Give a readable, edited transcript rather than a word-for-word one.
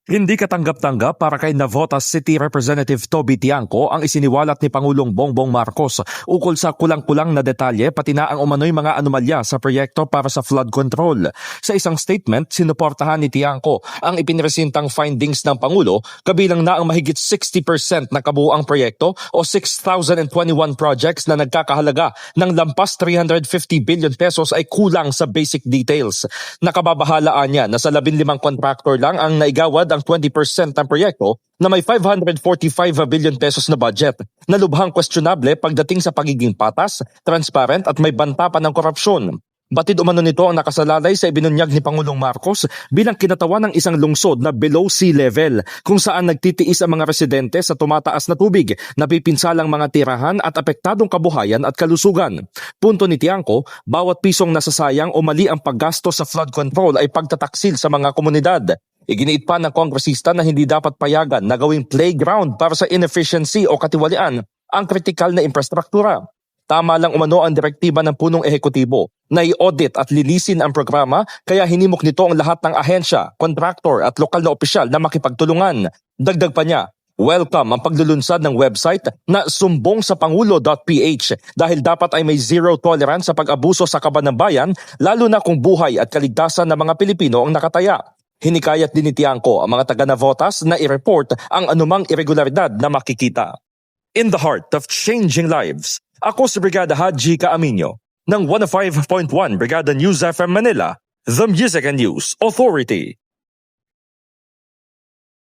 Hindi katanggap-tanggap para kay Navotas City Representative Toby Tiangco ang isiniwalat ni Pangulong Bongbong Marcos ukol sa kulang-kulang na detalye pati na ang umano'y mga anomalya sa proyekto para sa flood control. Sa isang statement, sinuportahan ni Tiangco ang ipinresentang findings ng Pangulo kabilang na ang mahigit 60% na kabuuang proyekto o 6,021 projects na nagkakahalaga ng lampas 350 billion pesos ay kulang sa basic details. Nakababahalaan niya na sa 15 contractor lang ang naigawad ang 20% ng proyekto na may 545 billion pesos na budget na lubhang questionable pagdating sa pagiging patas, transparent at may banta pa ng korupsyon. Batid umano nito ang nakasalalay sa ibinunyag ni Pangulong Marcos bilang kinatawan ng isang lungsod na below sea level kung saan nagtitiis ang mga residente sa tumataas na tubig, napipinsalang mga tirahan at apektadong kabuhayan at kalusugan. Punto ni Tiangco, bawat pisong nasasayang o mali ang paggasto sa flood control ay pagtataksil sa mga komunidad. Iginiit pa ng kongresista na hindi dapat payagan na gawing playground para sa inefficiency o katiwalian ang kritikal na infrastruktura. Tama lang umano ang direktiba ng punong ehekutibo na i-audit at linisin ang programa kaya hinimok nito ang lahat ng ahensya, kontraktor at lokal na opisyal na makipagtulungan. Dagdag pa niya, welcome ang paglulunsad ng website na sumbongsapangulo.ph dahil dapat ay may zero tolerance sa pag-abuso sa kaban ng bayan lalo na kung buhay at kaligtasan ng mga Pilipino ang nakataya. Hinikayat din ni Tiangco ang mga taga-Navotas na i-report ang anumang irregularidad na makikita. In the heart of changing lives, ako si Brigada Haji Caaminio ng 105.1 Brigada News FM Manila, The Music and News Authority.